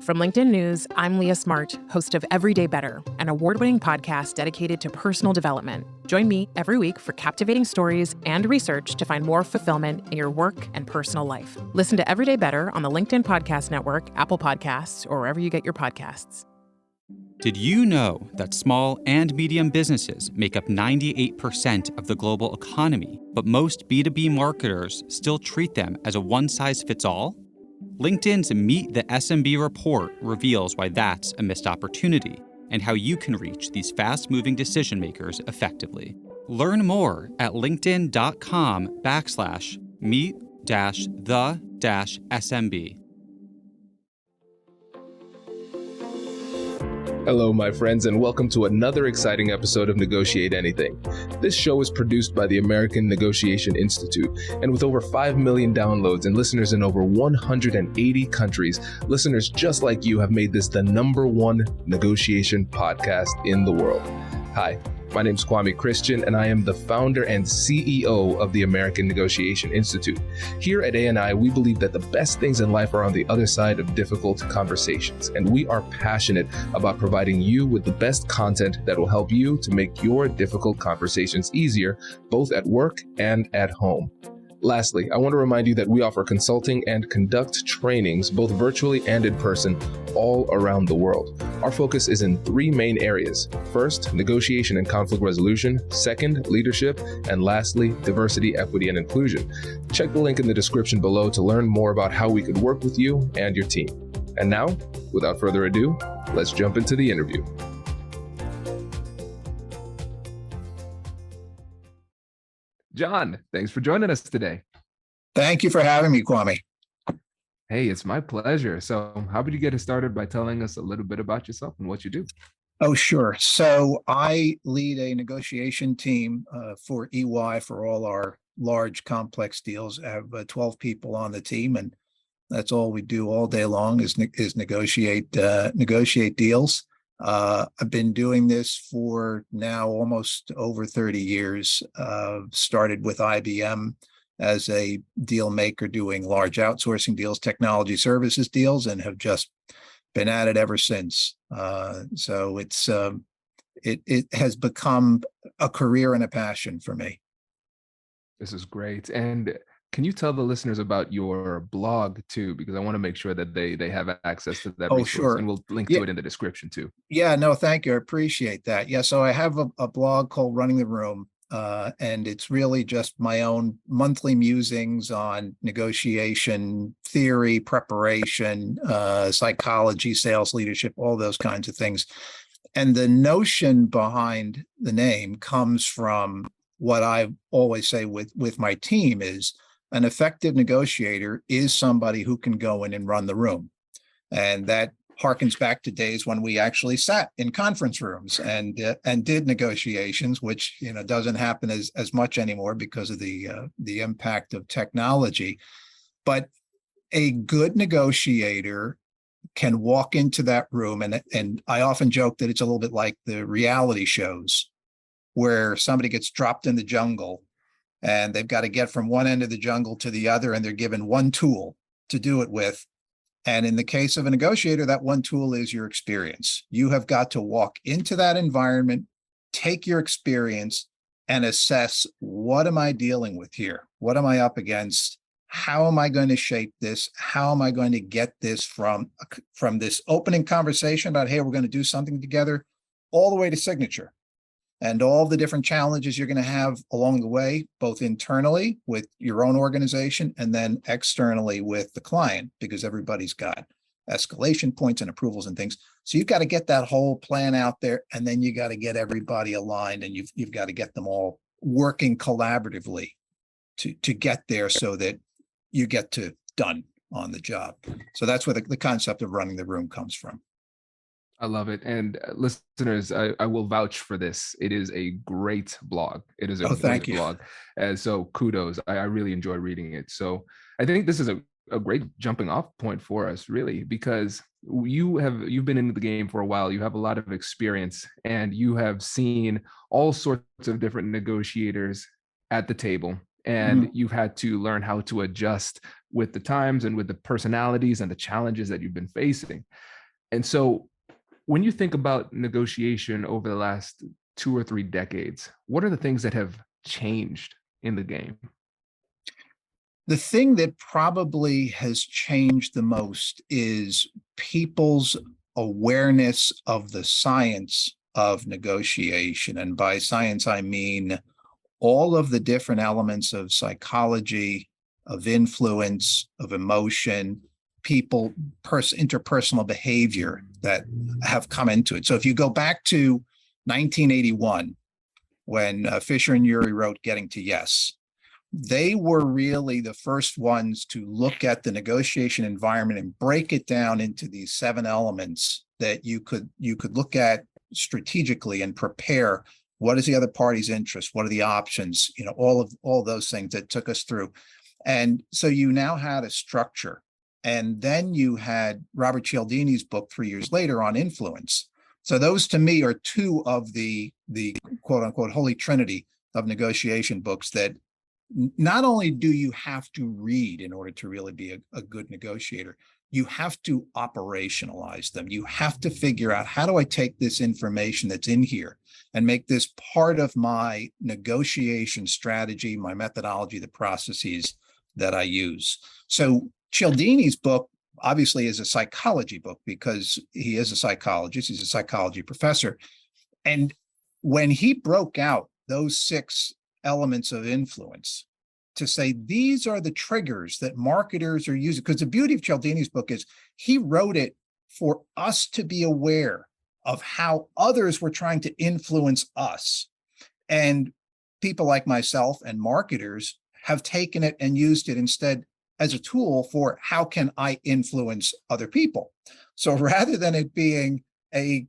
From LinkedIn News, I'm Leah Smart, host of Everyday Better, an award-winning podcast dedicated to personal development. Join me every week for captivating stories and research to find more fulfillment in your work and personal life. Listen to Everyday Better on the LinkedIn Podcast Network, Apple Podcasts, or wherever you get your podcasts. Did you know that small and medium businesses make up 98% of the global economy, but most B2B marketers still treat them as a one-size-fits-all? LinkedIn's Meet the SMB report reveals why that's a missed opportunity and how you can reach these fast-moving decision makers effectively. Learn more at linkedin.com/meet-the-SMB. Hello, my friends, and welcome to another exciting episode of Negotiate Anything. This show is produced by the American Negotiation Institute, and with over 5 million downloads and listeners in over 180 countries, listeners just like you have made this the #1 negotiation podcast in the world. Hi, my name is Kwame Christian, and I am the founder and CEO of the American Negotiation Institute. Here at ANI, we believe that the best things in life are on the other side of difficult conversations, and we are passionate about providing you with the best content that will help you to make your difficult conversations easier, both at work and at home. Lastly, I want to remind you that we offer consulting and conduct trainings, both virtually and in person, all around the world. Our focus is in 3 main areas. First, negotiation and conflict resolution. Second, leadership. And lastly, diversity, equity, and inclusion. Check the link in the description below to learn more about how we could work with you and your team. And now, without further ado, let's jump into the interview. John, thanks for joining us today. Thank you for having me, Kwame. Hey, it's my pleasure. So how would you get us started by telling us a little bit about yourself and what you do? Oh, sure. So I lead a negotiation team for EY for all our large, complex deals. I have 12 people on the team, and that's all we do all day long is negotiate deals. I've been doing this for now almost over 30 years. Started with IBM as a deal maker doing large outsourcing deals, technology services deals, and have just been at it ever since. So it has become a career and a passion for me. This is great. And can you tell the listeners about your blog too? Because I want to make sure that they have access to that resource. Sure. And we'll link to it in the description too. Yeah, no, thank you. I appreciate that. Yeah, so I have a blog called Running the Room, and it's really just my own monthly musings on negotiation theory, preparation, psychology, sales leadership, all those kinds of things. And the notion behind the name comes from what I always say with my team is, an effective negotiator is somebody who can go in and run the room. And that harkens back to days when we actually sat in conference rooms and did negotiations, which doesn't happen as much anymore because of the impact of technology. But a good negotiator can walk into that room, and I often joke that it's a little bit like the reality shows where somebody gets dropped in the jungle and they've got to get from one end of the jungle to the other, and they're given one tool to do it with. And in the case of a negotiator, that one tool is your experience. You have got to walk into that environment, take your experience, and assess, what am I dealing with here? What am I up against? How am I going to shape this? How am I going to get this from this opening conversation about, hey, we're going to do something together, all the way to signature? And all the different challenges you're going to have along the way, both internally with your own organization and then externally with the client, because everybody's got escalation points and approvals and things. So you've got to get that whole plan out there, and then you got to get everybody aligned, and you've got to get them all working collaboratively to get there so that you get to done on the job. So that's where the concept of running the room comes from. I love it. And listeners, I will vouch for this. It is a great blog. It is a great blog. And so kudos. I really enjoy reading it. So I think this is a great jumping off point for us, really, because you've been in the game for a while. You have a lot of experience, and you have seen all sorts of different negotiators at the table. And you've had to learn how to adjust with the times and with the personalities and the challenges that you've been facing. And so when you think about negotiation over the last 2 or 3 decades, what are the things that have changed in the game? The thing that probably has changed the most is people's awareness of the science of negotiation. And by science, I mean all of the different elements of psychology, of influence, of emotion, people, interpersonal behavior that have come into it. So if you go back to 1981, when Fisher and Urey wrote Getting to Yes, they were really the first ones to look at the negotiation environment and break it down into these 7 elements that you could look at strategically and prepare. What is the other party's interest? What are the options? All those things that took us through. And so you now had a structure. And then you had Robert Cialdini's book 3 years later on influence. So those to me are 2 of the quote unquote holy trinity of negotiation books that not only do you have to read in order to really be a good negotiator, you have to operationalize them. You have to figure out, how do I take this information that's in here and make this part of my negotiation strategy, my methodology, the processes that I use. So Cialdini's book obviously is a psychology book because he is a psychologist, he's a psychology professor. And when he broke out those 6 elements of influence to say, these are the triggers that marketers are using, because the beauty of Cialdini's book is he wrote it for us to be aware of how others were trying to influence us. And people like myself and marketers have taken it and used it instead as a tool for how can I influence other people. So rather than it being a,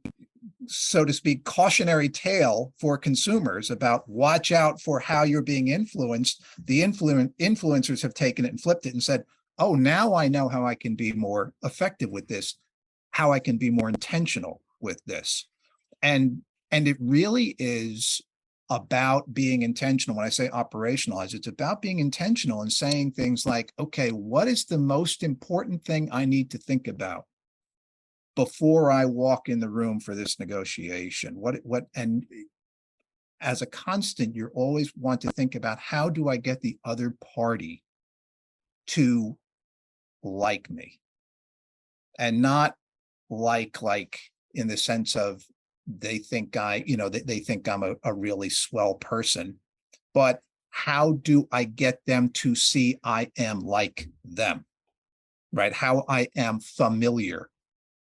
so to speak, cautionary tale for consumers about watch out for how you're being influenced, the influencers have taken it and flipped it and said, oh, now I know how I can be more effective with this, how I can be more intentional with this. And it really is about being intentional. When I say operationalize, it's about being intentional and saying things like, okay, what is the most important thing I need to think about before I walk in the room for this negotiation? And as a constant, you always want to think about, how do I get the other party to like me? And not like in the sense of they think they think I'm a really swell person, but how do I get them to see I am like them, right? How I am familiar,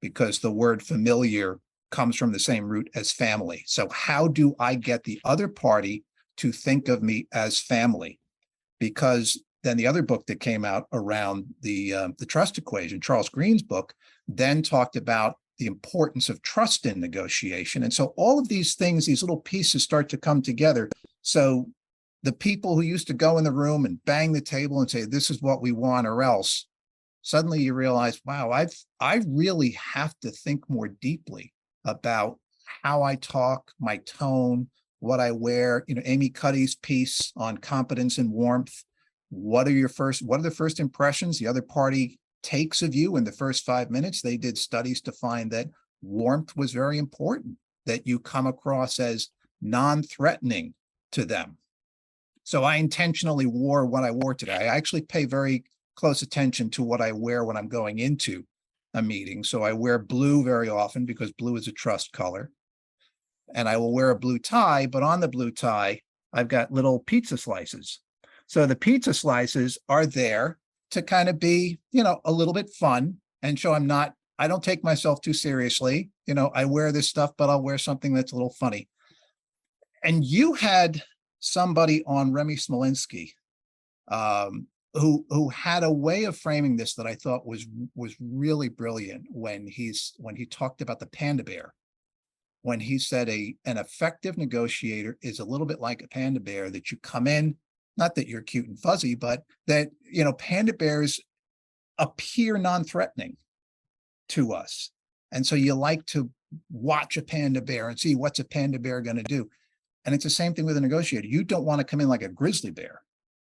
because the word familiar comes from the same root as family. So how do I get the other party to think of me as family? Because then the other book that came out around the trust equation, Charles Green's book, then talked about the importance of trust in negotiation. And so all of these things, these little pieces start to come together. So the people who used to go in the room and bang the table and say, this is what we want or else, suddenly you realize, wow, I really have to think more deeply about how I talk, my tone, what I wear. Amy Cuddy's piece on competence and warmth. What are the first impressions the other party takes of you in the first 5 minutes? They did studies to find that warmth was very important, that you come across as non-threatening to them. So I intentionally wore what I wore today. I actually pay very close attention to what I wear when I'm going into a meeting. So I wear blue very often because blue is a trust color. And I will wear a blue tie, but on the blue tie, I've got little pizza slices. So the pizza slices are there to kind of be, a little bit fun and show I don't take myself too seriously. I wear this stuff, but I'll wear something that's a little funny. And you had somebody on, Remy Smolinski, who had a way of framing this that I thought was really brilliant when he talked about the panda bear. When he said an effective negotiator is a little bit like a panda bear, that you come in, not that you're cute and fuzzy, but that, panda bears appear non-threatening to us. And so you like to watch a panda bear and see what's a panda bear going to do. And it's the same thing with a negotiator. You don't want to come in like a grizzly bear,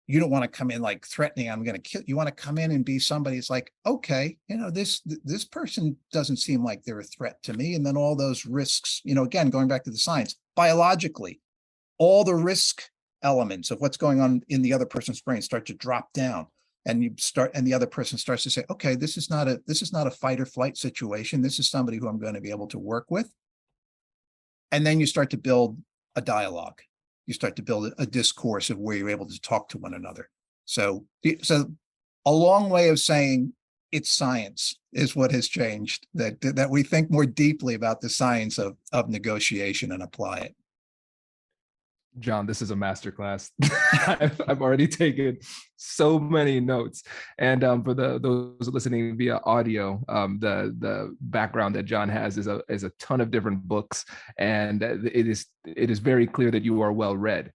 You don't want to come in like threatening, I'm going to kill. You want to come in and be somebody. It's like, okay, this person doesn't seem like they're a threat to me. And then all those risks, again, going back to the science, biologically, all the risk elements of what's going on in the other person's brain start to drop down. And the other person starts to say, okay, this is not a fight or flight situation. This is somebody who I'm going to be able to work with. And then you start to build a dialogue. You start to build a discourse of where you're able to talk to one another. So a long way of saying it's science is what has changed, that we think more deeply about the science of negotiation and apply it. John, this is a masterclass. I've already taken so many notes. And for those listening via audio, the background that John has is a ton of different books, and it is very clear that you are well read.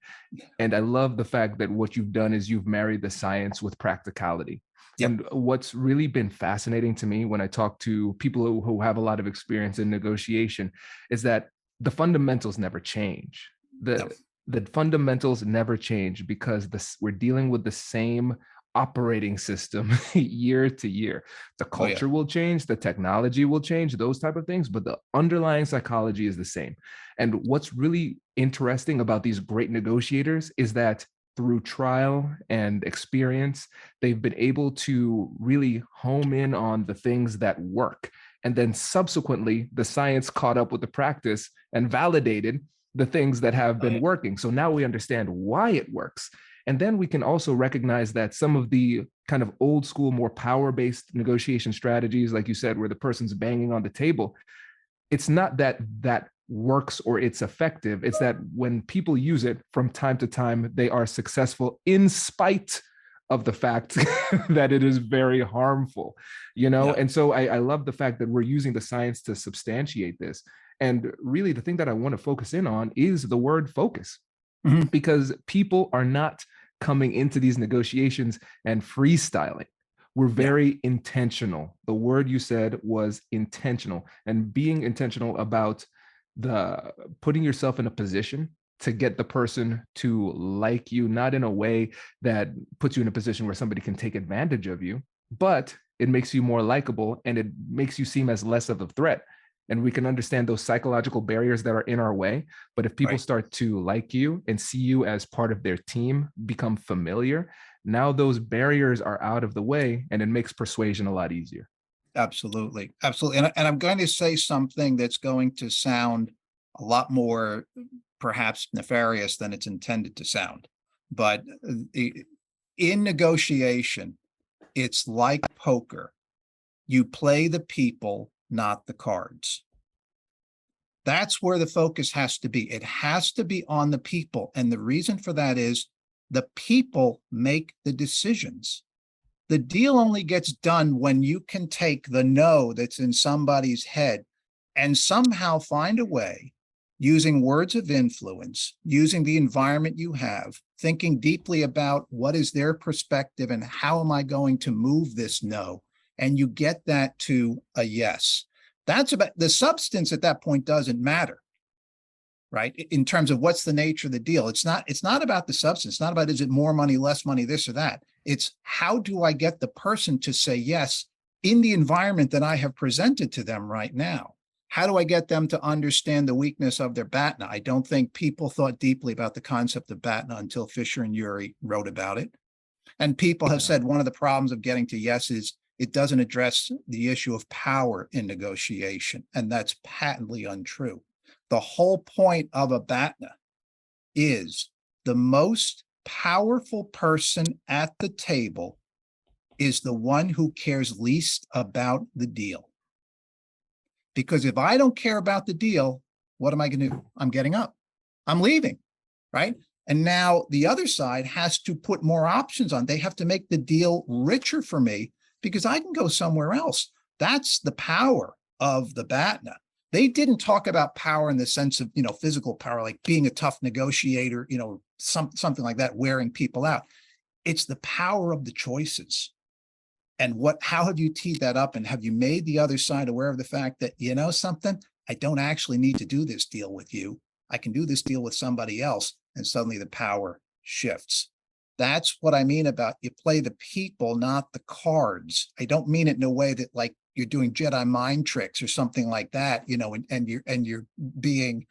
And I love the fact that what you've done is you've married the science with practicality. Yep. And what's really been fascinating to me when I talk to people who have a lot of experience in negotiation is that the fundamentals never change. The fundamentals never change because we're dealing with the same operating system year to year. The culture will change, the technology will change, those type of things, but the underlying psychology is the same. And what's really interesting about these great negotiators is that through trial and experience, they've been able to really home in on the things that work. And then subsequently, the science caught up with the practice and validated the things that have been working. So now we understand why it works. And then we can also recognize that some of the kind of old school, more power-based negotiation strategies, like you said, where the person's banging on the table, it's not that works or it's effective. It's that when people use it from time to time, they are successful in spite of the fact that it is very harmful, And so I love the fact that we're using the science to substantiate this. And really, the thing that I want to focus in on is the word focus, because people are not coming into these negotiations and freestyling. We're very intentional. The word you said was intentional, and being intentional about putting yourself in a position to get the person to like you, not in a way that puts you in a position where somebody can take advantage of you, but it makes you more likable and it makes you seem as less of a threat. And we can understand those psychological barriers that are in our way. But if people start to like you and see you as part of their team, become familiar, now those barriers are out of the way and it makes persuasion a lot easier. Absolutely. Absolutely. And I'm going to say something that's going to sound a lot more perhaps nefarious than it's intended to sound. But in negotiation, it's like poker. You play the people, not the cards. That's where the focus has to be. It has to be on the people. And the reason for that is the people make the decisions. The deal only gets done when you can take the no that's in somebody's head and somehow find a way, using words of influence, using the environment you have, thinking deeply about what is their perspective and how am I going to move this no, and you get that to a yes. That's about the substance at that point doesn't matter, right? In terms of what's the nature of the deal. It's not about the substance. It's not about, is it more money, less money, this or that. It's how do I get the person to say yes in the environment that I have presented to them right now? How do I get them to understand the weakness of their BATNA? I don't think people thought deeply about the concept of BATNA until Fisher and Urey wrote about it. And people have said one of the problems of getting to yes is it doesn't address the issue of power in negotiation. And that's patently untrue. The whole point of a BATNA is the most powerful person at the table is the one who cares least about the deal. Because if I don't care about the deal, what am I going to do? I'm getting up. I'm leaving, right? And now the other side has to put more options on. They have to make the deal richer for me because I can go somewhere else. That's the power of the BATNA. They didn't talk about power in the sense of, physical power, like being a tough negotiator, something like that, wearing people out. It's the power of the choices. And how have you teed that up? And have you made the other side aware of the fact that, something, I don't actually need to do this deal with you. I can do this deal with somebody else. And suddenly the power shifts. That's what I mean about you play the people, not the cards. I don't mean it in a way that like you're doing Jedi mind tricks or something like that, and you're being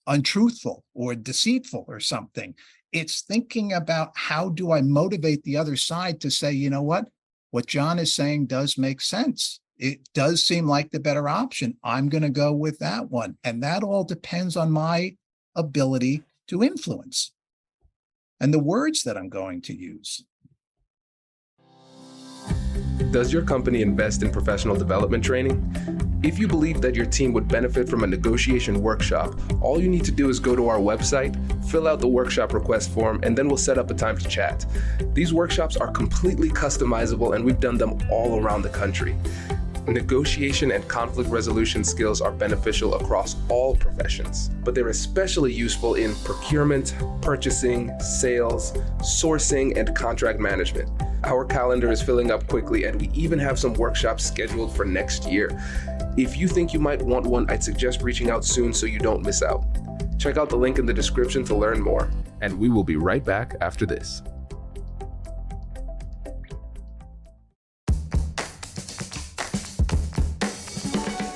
untruthful or deceitful or something. It's thinking about how do I motivate the other side to say, you know what John is saying does make sense. It does seem like the better option. I'm going to go with that one. And that all depends on my ability to influence and the words that I'm going to use. Does your company invest in professional development training? If you believe that your team would benefit from a negotiation workshop, all you need to do is go to our website, fill out the workshop request form, and then we'll set up a time to chat. These workshops are completely customizable, and we've done them all around the country. Negotiation and conflict resolution skills are beneficial across all professions, but they're especially useful in procurement, purchasing, sales, sourcing, and contract management. Our calendar is filling up quickly, and we even have some workshops scheduled for next year. If you think you might want one, I'd suggest reaching out soon so you don't miss out. Check out the link in the description to learn more, and we will be right back after this.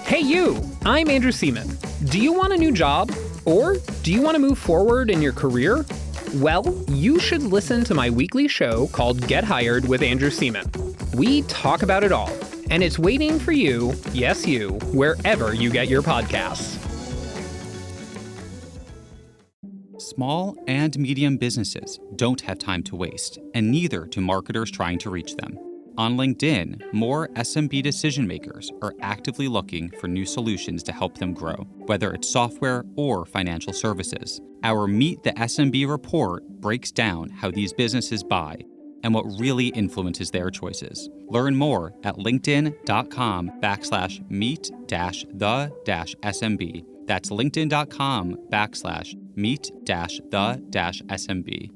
Hey you, I'm Andrew Seaman. Do you want a new job? Or do you want to move forward in your career? Well, you should listen to my weekly show called Get Hired with Andrew Seaman. We talk about it all, and it's waiting for you, yes you, wherever you get your podcasts. Small and medium businesses don't have time to waste, and neither do marketers trying to reach them. On LinkedIn, more SMB decision makers are actively looking for new solutions to help them grow, whether it's software or financial services. Our Meet the SMB report breaks down how these businesses buy and what really influences their choices. Learn more at linkedin.com/meet-the-SMB. That's linkedin.com/meet-the-SMB.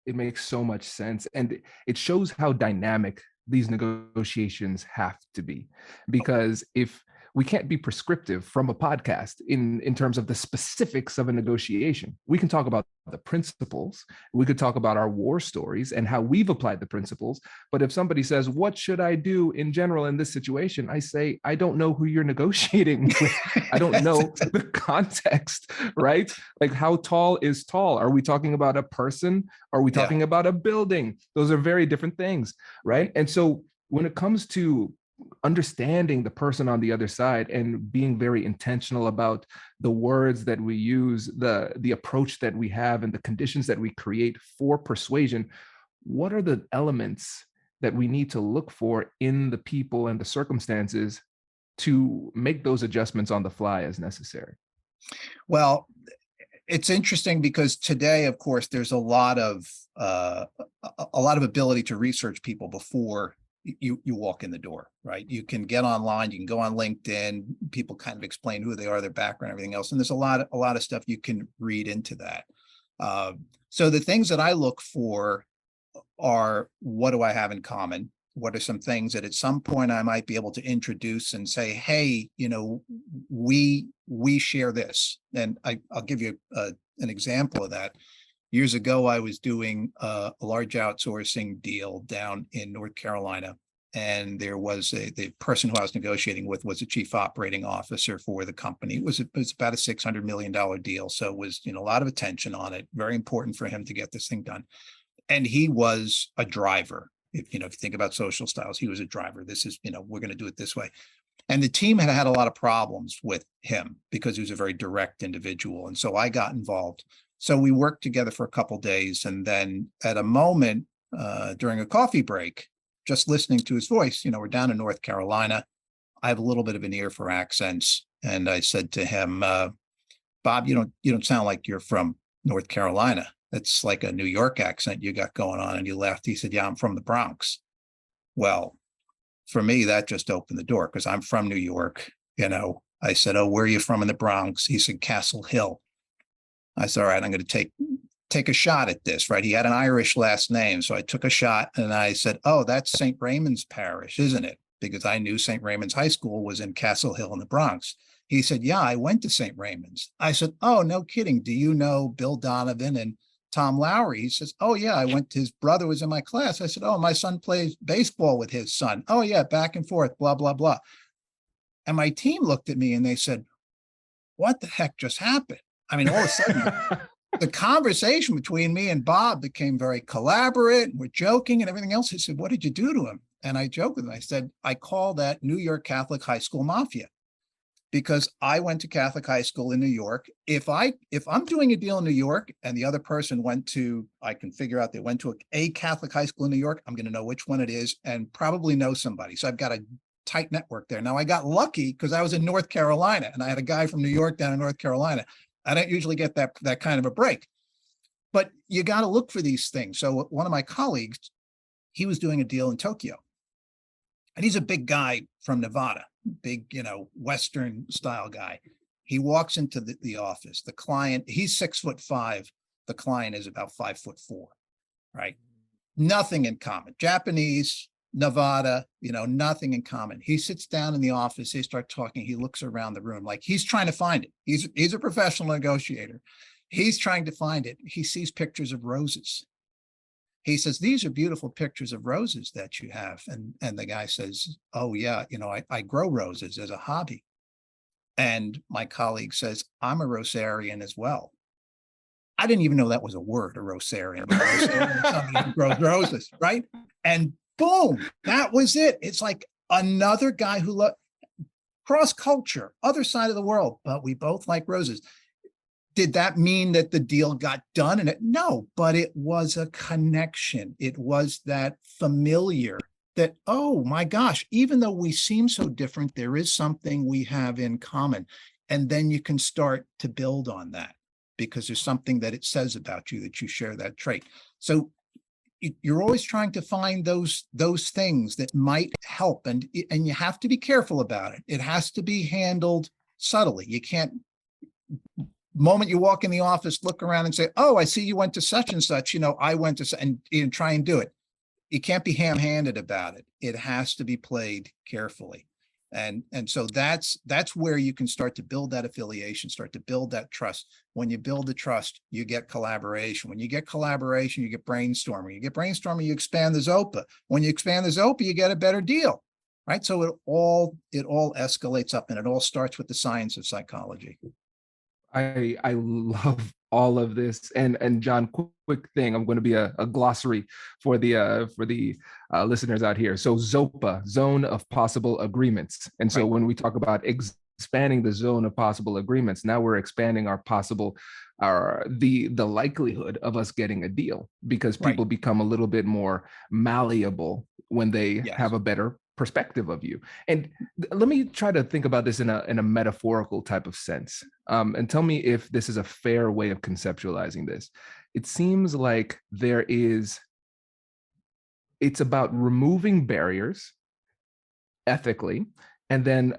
It makes so much sense. And it shows how dynamic these negotiations have to be. Because if we can't be prescriptive from a podcast in terms of the specifics of a negotiation, we can talk about the principles. We could talk about our war stories and how we've applied the principles. But if somebody says, what should I do in general in this situation? I say, I don't know who you're negotiating with. I don't know the context, right? Like, how tall is tall? Are we talking about a person? Are we talking about a building? Those are very different things, right? And so when it comes to understanding the person on the other side and being very intentional about the words that we use, the approach that we have, and the conditions that we create for persuasion, what are the elements that we need to look for in the people and the circumstances to make those adjustments on the fly as necessary? Well, it's interesting because today, of course, there's a lot of ability to research people before you walk in the door, right? You can get online, you can go on LinkedIn, people kind of explain who they are, their background, everything else. And there's a lot of stuff you can read into that. So the things that I look for are, what do I have in common? What are some things that at some point I might be able to introduce and say, hey, we share this. And I'll give you an example of that. Years ago, I was doing a large outsourcing deal down in North Carolina, and there was the person who I was negotiating with was a chief operating officer for the company. It was about a $600 million deal, so it was a lot of attention on it. Very important for him to get this thing done, and he was a driver. If you think about social styles, he was a driver. This is we're going to do it this way. And the team had a lot of problems with him because he was a very direct individual, and so I got involved. So we worked together for a couple of days, and then at a moment during a coffee break, just listening to his voice, we're down in North Carolina. I have a little bit of an ear for accents, and I said to him, "Bob, you don't sound like you're from North Carolina. That's like a New York accent you got going on." And he laughed. He said, "Yeah, I'm from the Bronx." Well, for me, that just opened the door because I'm from New York. I said, "Oh, where are you from in the Bronx?" He said, "Castle Hill." I said, all right, I'm going to take a shot at this, right? He had an Irish last name. So I took a shot and I said, oh, that's St. Raymond's Parish, isn't it? Because I knew St. Raymond's High School was in Castle Hill in the Bronx. He said, yeah, I went to St. Raymond's. I said, oh, no kidding. Do you know Bill Donovan and Tom Lowry. He says, oh yeah, his brother was in my class. I said, oh, my son plays baseball with his son. Oh yeah, back and forth, blah, blah, blah. And my team looked at me and they said, what the heck just happened? I mean, all of a sudden, the conversation between me and Bob became very collaborate. We're joking and everything else. He said, what did you do to him? And I joked with him. I said, I call that New York Catholic high school mafia, because I went to Catholic high school in New York. If I'm doing a deal in New York and the other person I can figure out they went to a Catholic high school in New York, I'm going to know which one it is and probably know somebody. So I've got a tight network there. Now I got lucky because I was in North Carolina and I had a guy from New York down in North Carolina. I don't usually get that kind of a break, but you got to look for these things. So one of my colleagues, he was doing a deal in Tokyo, and he's a big guy from Nevada, big, Western style guy. He walks into the office. The client, he's 6'5". The client is about 5'4", right? Nothing in common. Japanese, Nevada, nothing in common. He sits down in the office. They start talking. He looks around the room like he's trying to find it. He's a professional negotiator. He's trying to find it. He sees pictures of roses. He says, these are beautiful pictures of roses that you have. And the guy says, oh yeah, I grow roses as a hobby. And my colleague says, I'm a rosarian as well. I didn't even know that was a word, a rosarian. A rosarian is somebody who grows roses, right? And boom, that was it. It's like another guy who cross culture, other side of the world, but we both like roses. Did that mean that the deal got done? No, but it was a connection. It was that familiar that, oh my gosh, even though we seem so different, there is something we have in common. And then you can start to build on that because there's something that it says about you that you share that trait. So you're always trying to find those things that might help, and you have to be careful about it. It has to be handled subtly. You can't, moment you walk in the office, look around and say, oh, I see you went to such and such, I went to, and try and do it. You can't be ham-handed about it. It has to be played carefully. And so that's where you can start to build that affiliation, start to build that trust. When you build the trust, you get collaboration. When you get collaboration, you get brainstorming. You get brainstorming, you expand the ZOPA. When you expand the ZOPA, you get a better deal, right? So it all escalates up, and it all starts with the science of psychology. I love all of this. And John, quick thing, I'm going to be a glossary for the listeners out here. So ZOPA, zone of possible agreements. And so when we talk about expanding the zone of possible agreements, now we're expanding our possible, the likelihood of us getting a deal, because people become a little bit more malleable when they have a better perspective of you. And let me try to think about this in a metaphorical type of sense, and tell me if this is a fair way of conceptualizing this. It seems like it's about removing barriers ethically, and then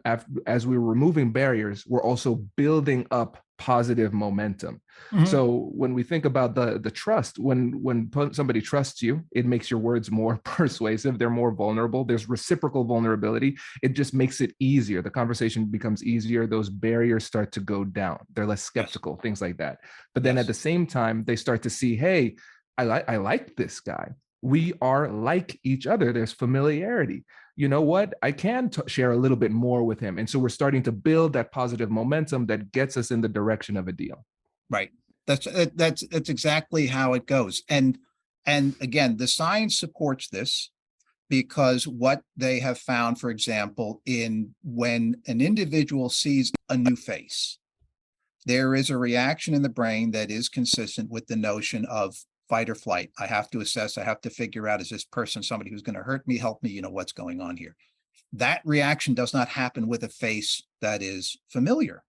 as we're removing barriers, we're also building up positive momentum. Mm-hmm. So when we think about the trust, when somebody trusts you, it makes your words more persuasive. They're more vulnerable. There's reciprocal vulnerability. It just makes it easier. The conversation becomes easier. Those barriers start to go down. They're less skeptical, things like that. But then at the same time, they start to see, hey, I like this guy. We are like each other. There's familiarity. You know what? I can share a little bit more with him. And so we're starting to build that positive momentum that gets us in the direction of a deal. Right. That's exactly how it goes. And again, the science supports this, because what they have found, for example, when an individual sees a new face, there is a reaction in the brain that is consistent with the notion of fight or flight. I have to assess, I have to figure out, is this person somebody who's going to hurt me, help me, what's going on here? That reaction does not happen with a face that is familiar,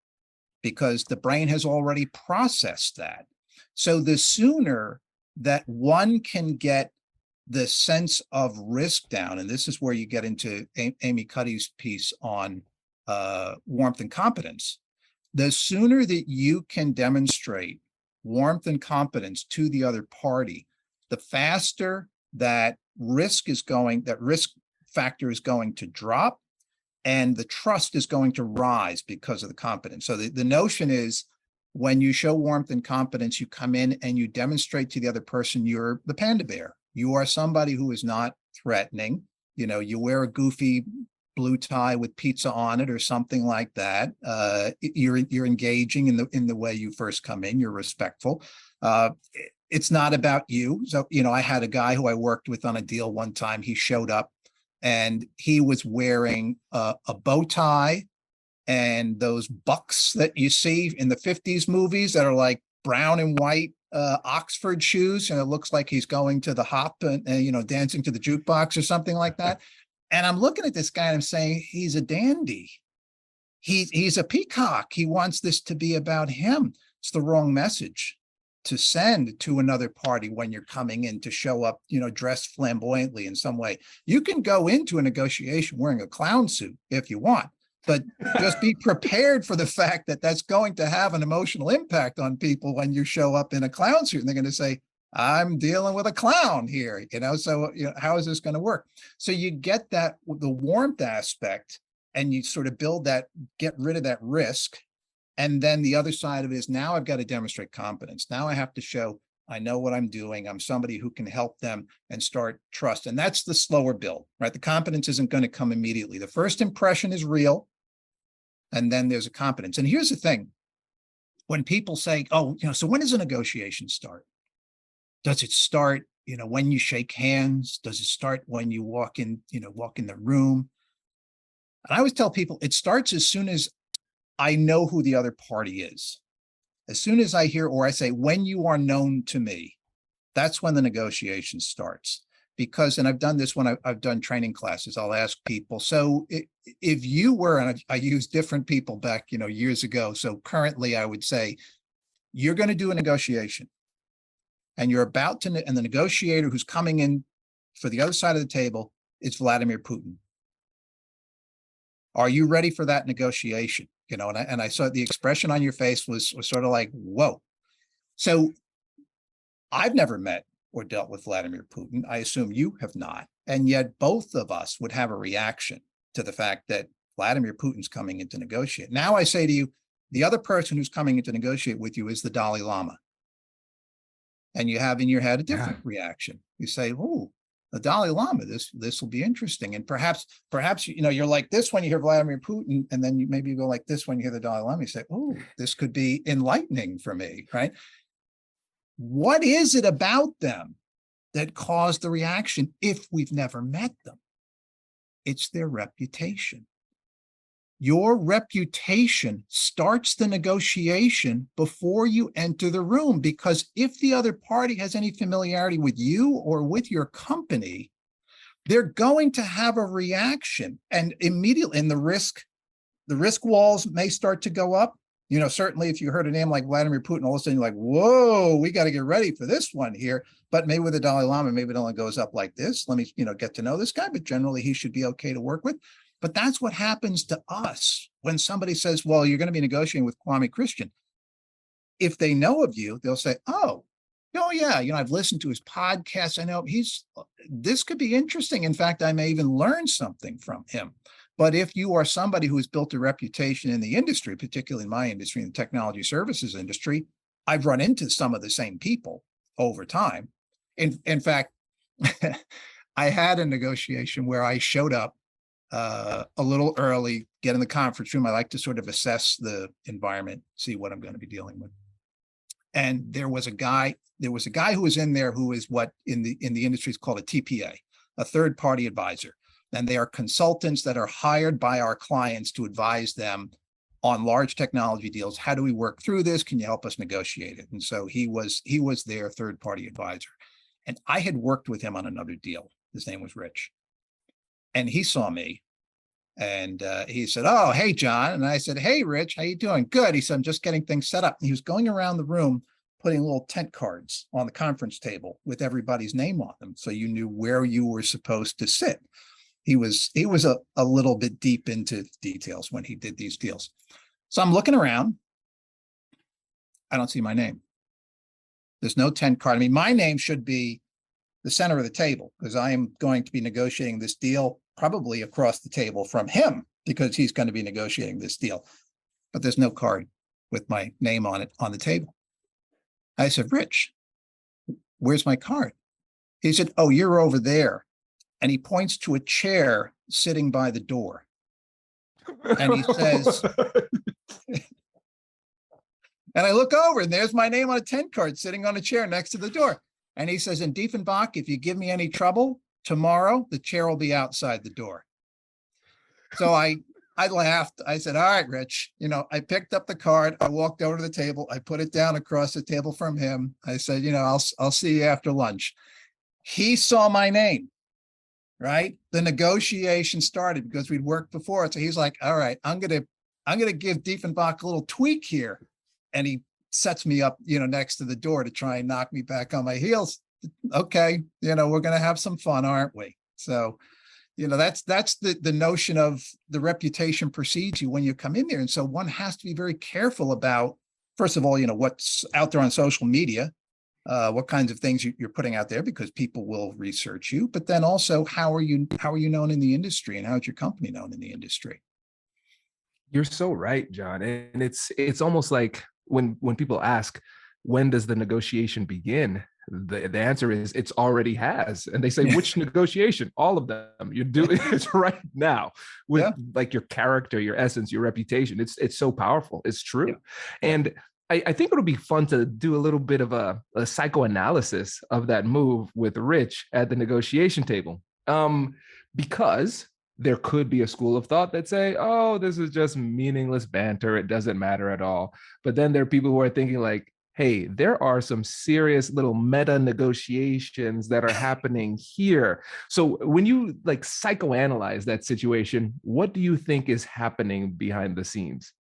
because the brain has already processed that. So the sooner that one can get the sense of risk down, and this is where you get into Amy Cuddy's piece on warmth and competence, the sooner that you can demonstrate warmth and competence to the other party, the faster that risk factor is going to drop, and the trust is going to rise because of the competence. So the notion is When you show warmth and competence, you come in and you demonstrate to the other person you're the panda bear. You are somebody who is not threatening. You wear a goofy blue tie with pizza on it or something like that. You're engaging in the way you first come in. You're respectful. It's not about you. So, I had a guy who I worked with on a deal one time. He showed up and he was wearing a bow tie and those bucks that you see in the 50s movies that are like brown and white Oxford shoes. And it looks like he's going to the hop and dancing to the jukebox or something like that. And I'm looking at this guy and I'm saying, he's a dandy. He's a peacock. He wants this to be about him. It's the wrong message to send to another party when you're coming in to show up, dressed flamboyantly in some way. You can go into a negotiation wearing a clown suit if you want, but just be prepared for the fact that that's going to have an emotional impact on people when you show up in a clown suit and they're going to say, I'm dealing with a clown here, so how is this going to work? So you get the warmth aspect and you sort of get rid of that risk. And then the other side of it is now I've got to demonstrate competence. Now I have to show I know what I'm doing. I'm somebody who can help them and start trust. And that's the slower build, right? The competence isn't going to come immediately. The first impression is real. And then there's a competence. And here's the thing. When people say, so when does a negotiation start? Does it start, when you shake hands? Does it start when you walk in the room? And I always tell people it starts as soon as I know who the other party is. As soon as I hear, or I say, when you are known to me, that's when the negotiation starts. Because, and I've done this when I've done training classes, I'll ask people, so if you were, and I used different people back, years ago. So currently I would say, you're going to do a negotiation and you're about to, and the negotiator who's coming in for the other side of the table is Vladimir Putin. Are you ready for that negotiation? And I saw the expression on your face was sort of like, whoa. So I've never met or dealt with Vladimir Putin. I assume you have not. And yet both of us would have a reaction to the fact that Vladimir Putin's coming in to negotiate. Now I say to you, the other person who's coming in to negotiate with you is the Dalai Lama. And you have in your head a different reaction. You say, oh, the Dalai Lama, this will be interesting. And perhaps, you're like this when you hear Vladimir Putin, and then you go like this when you hear the Dalai Lama, you say, oh, this could be enlightening for me, right? What is it about them that caused the reaction if we've never met them? It's their reputation. Your reputation starts the negotiation before you enter the room, because if the other party has any familiarity with you or with your company, they're going to have a reaction, and immediately, and the risk walls may start to go up. Certainly if you heard a name like Vladimir Putin, all of a sudden you're like, whoa, we got to get ready for this one here. But maybe with the Dalai Lama, maybe it only goes up like this. Let me, get to know this guy, but generally he should be okay to work with. But that's what happens to us when somebody says, well, you're going to be negotiating with Kwame Christian. If they know of you, they'll say, oh yeah, I've listened to his podcast. I know this could be interesting. In fact, I may even learn something from him. But if you are somebody who has built a reputation in the industry, particularly in my industry, in the technology services industry, I've run into some of the same people over time. In fact, I had a negotiation where I showed up a little early, get in the conference room. I like to sort of assess the environment, see what I'm going to be dealing with. And there was a guy who was in there who is what in the industry is called a TPA, a third party advisor. And they are consultants that are hired by our clients to advise them on large technology deals. How do we work through this? Can you help us negotiate it? And so he was their third party advisor. And I had worked with him on another deal. His name was Rich. And he saw me and he said, oh, hey, John. And I said, hey, Rich, how you doing? Good. He said, I'm just getting things set up. And he was going around the room, putting little tent cards on the conference table with everybody's name on them. So you knew where you were supposed to sit. He was a little bit deep into details when he did these deals. So I'm looking around. I don't see my name. There's no tent card. I mean, my name should be the center of the table because I am going to be negotiating this deal probably across the table from him because he's going to be negotiating this deal. But there's no card. with my name on it on the table. I said, Rich, where's my card? He said, oh, you're over there. And he points to a chair sitting by the door. And he says, and I look over and there's my name on a 10 card sitting on a chair next to the door. And he says, in Dieffenbach, if you give me any trouble tomorrow, the chair will be outside the door. So I laughed. I said, all right, Rich, I picked up the card. I walked over to the table. I put it down across the table from him. I said, I'll see you after lunch. He saw my name, right? The negotiation started because we'd worked before. So he's like, all right, I'm going to give Dieffenbach a little tweak here. And he sets me up, next to the door to try and knock me back on my heels. Okay. We're going to have some fun, aren't we? So, that's the notion of the reputation precedes you when you come in there. And so one has to be very careful about, first of all, what's out there on social media, what kinds of things you're putting out there, because people will research you, but then also how are you known in the industry, and how is your company known in the industry? You're so right, John. And it's almost like when people ask, when does the negotiation begin? The answer is it's already has. And they say, which negotiation? All of them. You do it right now with like your character, your essence, your reputation. It's so powerful. It's true. Yeah. And I think it'll be fun to do a little bit of a psychoanalysis of that move with Rich at the negotiation table. Because there could be a school of thought that say, oh, this is just meaningless banter. It doesn't matter at all. But then there are people who are thinking like, hey, there are some serious little meta negotiations that are happening here. So when you like psychoanalyze that situation, what do you think is happening behind the scenes?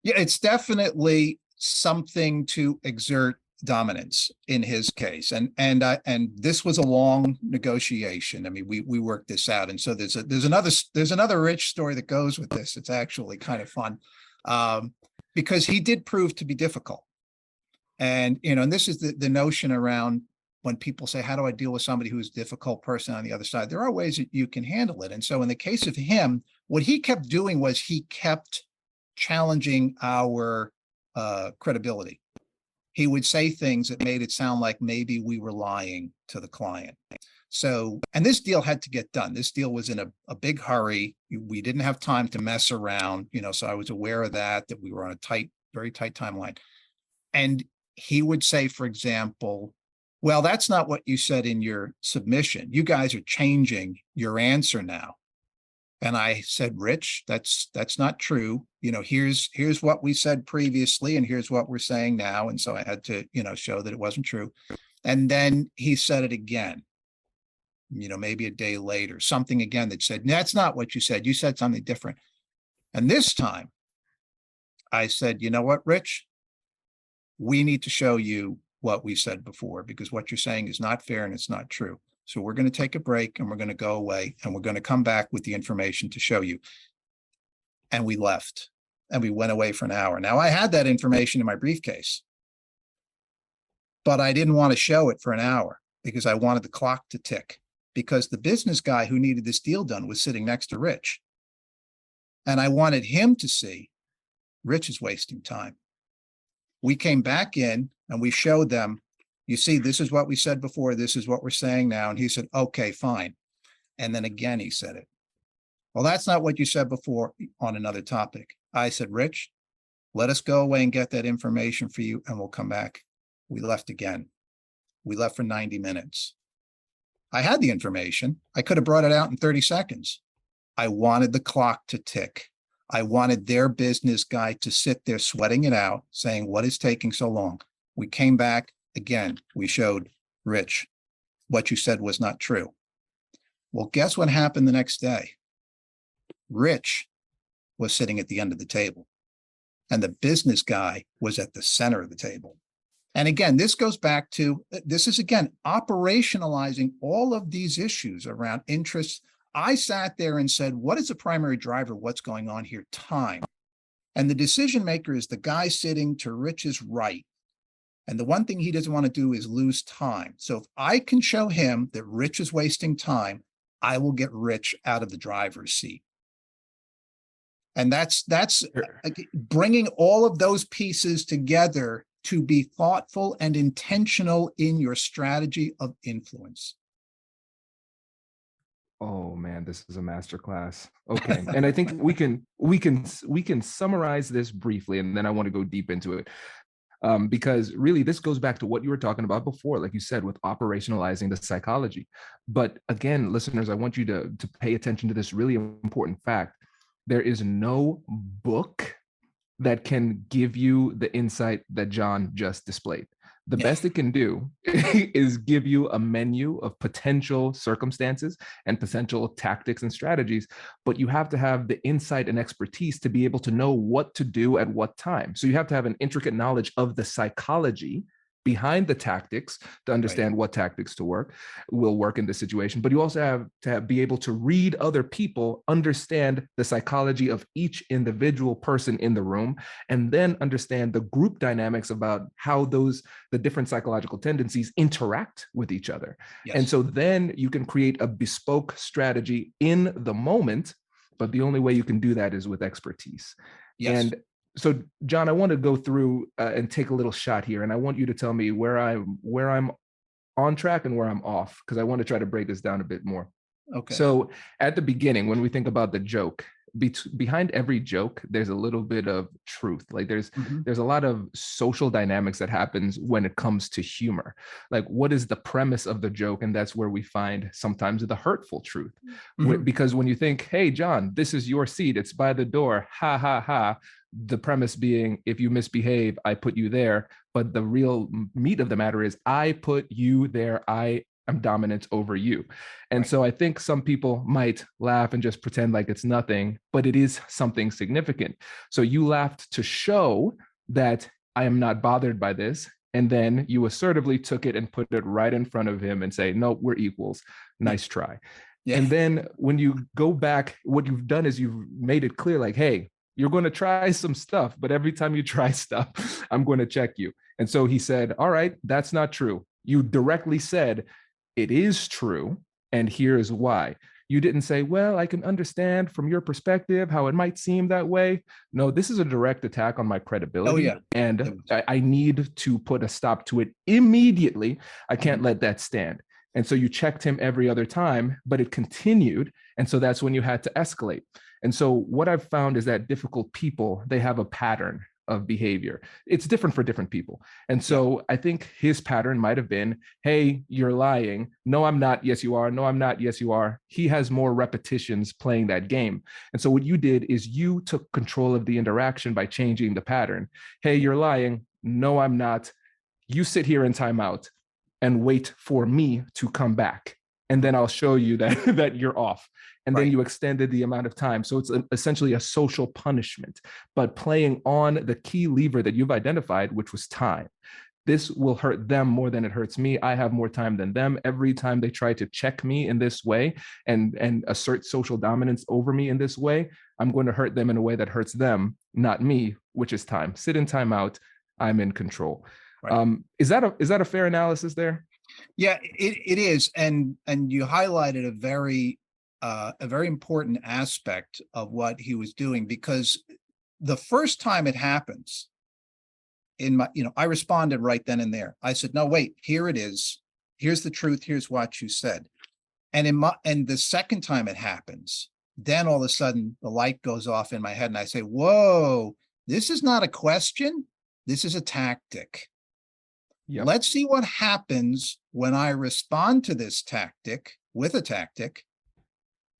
Yeah, it's definitely something to exert dominance in his case. And this was a long negotiation. I mean, we worked this out. And so there's another rich story that goes with this. It's actually kind of fun because he did prove to be difficult. And, and this is the notion around when people say, how do I deal with somebody who's a difficult person on the other side? There are ways that you can handle it. And so in the case of him, what he kept doing was he kept challenging our credibility. He would say things that made it sound like maybe we were lying to the client. So, and this deal had to get done. This deal was in a big hurry. We didn't have time to mess around, so I was aware of that we were on a very tight timeline. And he would say, for example, well, that's not what you said in your submission. You guys are changing your answer now. And I said, Rich, that's not true. Here's what we said previously, and here's what we're saying now. And so I had to, show that it wasn't true. And then he said it again, maybe a day later, something again that said, that's not what you said. You said something different. And this time I said, you know what, Rich? We need to show you what we said before, because what you're saying is not fair and it's not true. So we're going to take a break and we're going to go away and we're going to come back with the information to show you. And we left and we went away for an hour. Now I had that information in my briefcase, but I didn't want to show it for an hour because I wanted the clock to tick, because the business guy who needed this deal done was sitting next to Rich. And I wanted him to see Rich is wasting time. We came back in and we showed them, you see, this is what we said before. This is what we're saying now. And he said, okay, fine. And then again, he said it. Well, that's not what you said before on another topic. I said, Rich, let us go away and get that information for you and we'll come back. We left again. We left for 90 minutes. I had the information. I could have brought it out in 30 seconds. I wanted the clock to tick. I wanted their business guy to sit there sweating it out, saying, what is taking so long? We came back again. We showed Rich what you said was not true. Well, guess what happened the next day? Rich was sitting at the end of the table and the business guy was at the center of the table. And again, this goes back to, this is again, operationalizing all of these issues around interests. I sat there and said, what is the primary driver? What's going on here? Time. And the decision maker is the guy sitting to Rich's right. And the one thing he doesn't want to do is lose time. So if I can show him that Rich is wasting time, I will get Rich out of the driver's seat. And that's Sure. bringing all of those pieces together to be thoughtful and intentional in your strategy of influence. Oh man, this is a masterclass. Okay, and I think we can summarize this briefly, and then I want to go deep into it. Because really this goes back to what you were talking about before, like you said, with operationalizing the psychology. But again, listeners, I want you to pay attention to this really important fact. There is no book that can give you the insight that John just displayed. The best it can do is give you a menu of potential circumstances and potential tactics and strategies, but you have to have the insight and expertise to be able to know what to do at what time. So you have to have an intricate knowledge of the psychology behind the tactics to understand what tactics will work in this situation. But you also have to be able to read other people, understand the psychology of each individual person in the room, and then understand the group dynamics about how the different psychological tendencies interact with each other. Yes. And so then you can create a bespoke strategy in the moment, but the only way you can do that is with expertise. Yes. And so, John, I want to go through and take a little shot here, and I want you to tell me where I'm on track and where I'm off, because I want to try to break this down a bit more. Okay. So, at the beginning, when we think about the joke, behind every joke, there's a little bit of truth. Like there's a lot of social dynamics that happens when it comes to humor. Like, what is the premise of the joke? And that's where we find sometimes the hurtful truth. Because when you think, hey, John, this is your seat, it's by the door, ha, ha, ha. The premise being, if you misbehave, I put you there. But the real meat of the matter is, I put you there. I am dominant over you. And so I think some people might laugh and just pretend like it's nothing, but it is something significant. So you laughed to show that I am not bothered by this. And then you assertively took it and put it right in front of him and say, no, we're equals. Nice try. Yeah. And then when you go back, what you've done is you've made it clear, like, hey, you're going to try some stuff, but every time you try stuff, I'm going to check you. And so he said, all right, that's not true. You directly said, it is true, and here's why. You didn't say, well, I can understand from your perspective how it might seem that way. No, this is a direct attack on my credibility. Oh, yeah. And I need to put a stop to it immediately. I can't let that stand. And so you checked him every other time, but it continued. And so that's when you had to escalate. And so what I've found is that difficult people, they have a pattern of behavior. It's different for different people. And so I think his pattern might have been, hey, you're lying. No, I'm not. Yes, you are. No, I'm not. Yes, you are. He has more repetitions playing that game. And so what you did is you took control of the interaction by changing the pattern. Hey, you're lying. No, I'm not. You sit here in timeout and wait for me to come back. And then I'll show you that you're off. And then you extended the amount of time. So it's essentially a social punishment, but playing on the key lever that you've identified, which was time. This will hurt them more than it hurts me. I have more time than them. Every time they try to check me in this way and assert social dominance over me in this way, I'm going to hurt them in a way that hurts them, not me, which is time. Sit in timeout. I'm in control. Right. Is that a fair analysis there? Yeah, it is, and you highlighted a very important aspect of what he was doing, because the first time it happens, I responded right then and there. I said, no, wait, here it is. Here's the truth. Here's what you said. And the second time it happens, then all of a sudden the light goes off in my head, and I say, whoa, this is not a question. This is a tactic. Yep. Let's see what happens when I respond to this tactic with a tactic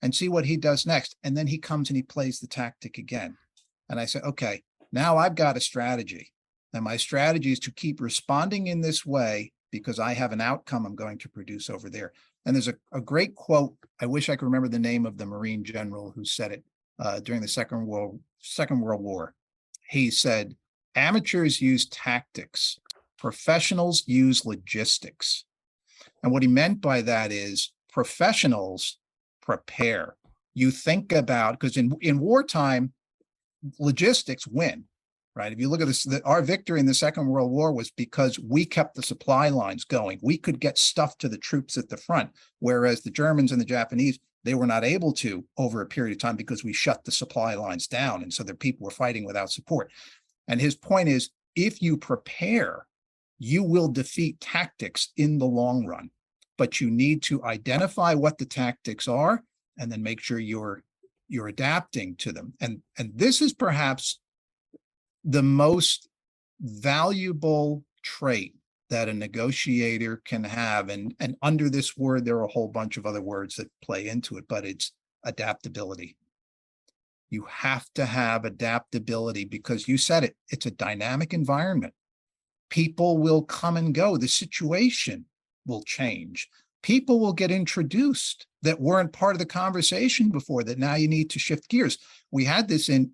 and see what he does next. And then he comes and he plays the tactic again. And I say, okay, now I've got a strategy. And my strategy is to keep responding in this way because I have an outcome I'm going to produce over there. And there's a great quote. I wish I could remember the name of the Marine general who said it during the Second World War. He said, amateurs use tactics. Professionals use logistics. And what he meant by that is professionals prepare. You think about, because in wartime, logistics win, right? If you look at this, our victory in the Second World War was because we kept the supply lines going. We could get stuff to the troops at the front, whereas the Germans and the Japanese They were not able to over a period of time because we shut the supply lines down. And so their people were fighting without support. And his point is, if you prepare, you will defeat tactics in the long run. But you need to identify what the tactics are and then make sure you're adapting to them. And this is perhaps the most valuable trait that a negotiator can have. And under this word, there are a whole bunch of other words that play into it, but it's adaptability. You have to have adaptability because you said it, it's a dynamic environment. People will come and go. The situation will change. People will get introduced that weren't part of the conversation before, that now you need to shift gears. We had this in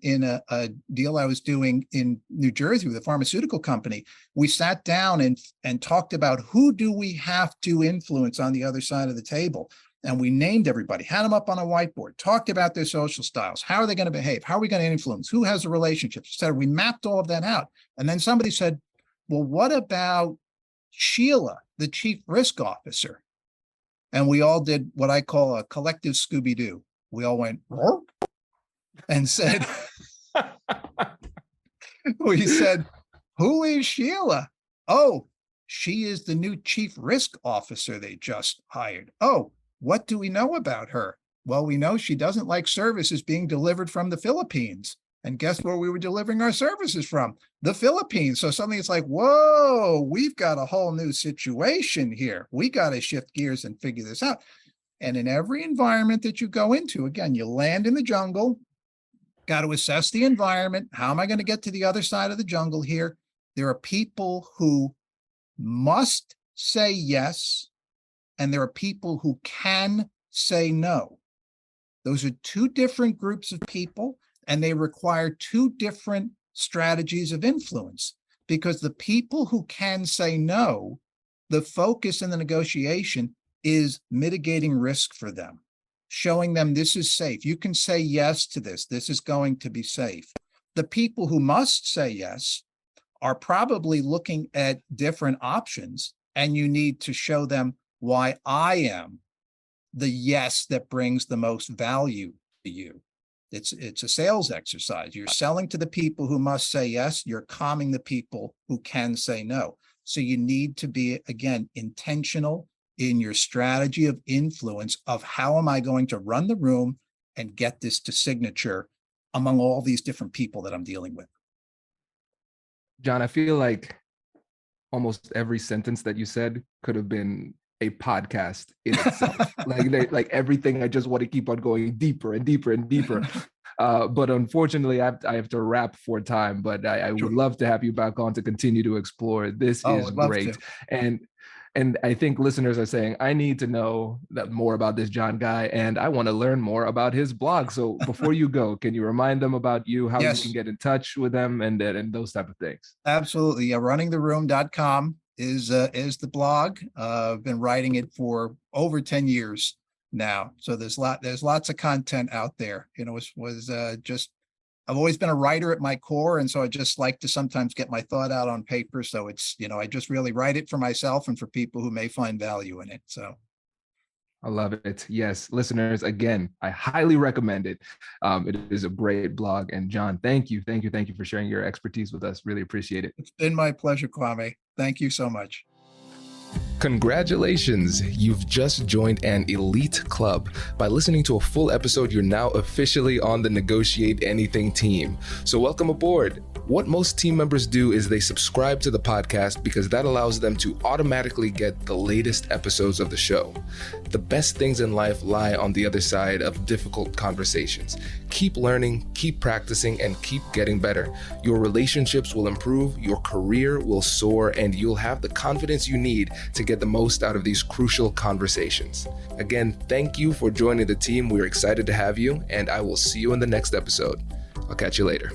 a deal I was doing in New Jersey with a pharmaceutical company. We sat down and talked about who do we have to influence on the other side of the table. And we named everybody, had them up on a whiteboard, talked about their social styles. How are they going to behave? How are we going to influence? Who has the relationships? Et cetera. We mapped all of that out. And then somebody said, well, what about Sheila, the chief risk officer? And we all did what I call a collective Scooby-Doo. We all went, "Roar," and said, we said, who is Sheila? Oh, she is the new chief risk officer they just hired. Oh, what do we know about her? Well, we know she doesn't like services being delivered from the Philippines. And guess where we were delivering our services from? The Philippines. So something is like, whoa, we've got a whole new situation here. We got to shift gears and figure this out. And in every environment that you go into, again, you land in the jungle, got to assess the environment. How am I going to get to the other side of the jungle here? There are people who must say yes, and there are people who can say no. Those are two different groups of people. And they require two different strategies of influence, because the people who can say no, the focus in the negotiation is mitigating risk for them, showing them this is safe. You can say yes to this. This is going to be safe. The people who must say yes are probably looking at different options, and you need to show them why I am the yes that brings the most value to you. It's a sales exercise. You're selling to the people who must say yes. You're calming the people who can say no. So you need to be, again, intentional in your strategy of influence of how am I going to run the room and get this to signature among all these different people that I'm dealing with. John, I feel like almost every sentence that you said could have been a podcast in itself. like everything, I just want to keep on going deeper and deeper and deeper. But unfortunately, I have to wrap for time, but I would love to have you back on to continue to explore. This is great. And I think listeners are saying, I need to know more about this John guy, and I want to learn more about his blog. So before you go, can you remind them about you, how you can get in touch with them and those type of things? Absolutely. Yeah, runningtheroom.com is the blog. I've been writing it for over 10 years now. So there's lots of content out there. You know, I've always been a writer at my core. And so I just like to sometimes get my thought out on paper. So it's, I just really write it for myself and for people who may find value in it. So I love it. Yes, listeners, again, I highly recommend it. It is a great blog. And John, thank you for sharing your expertise with us. Really appreciate it. It's been my pleasure, Kwame. Thank you so much. Congratulations, you've just joined an elite club. By listening to a full episode, you're now officially on the Negotiate Anything team. So welcome aboard. What most team members do is they subscribe to the podcast because that allows them to automatically get the latest episodes of the show. The best things in life lie on the other side of difficult conversations. Keep learning, keep practicing, and keep getting better. Your relationships will improve, your career will soar, and you'll have the confidence you need to get the most out of these crucial conversations. Again, thank you for joining the team. We're excited to have you, and I will see you in the next episode. I'll catch you later.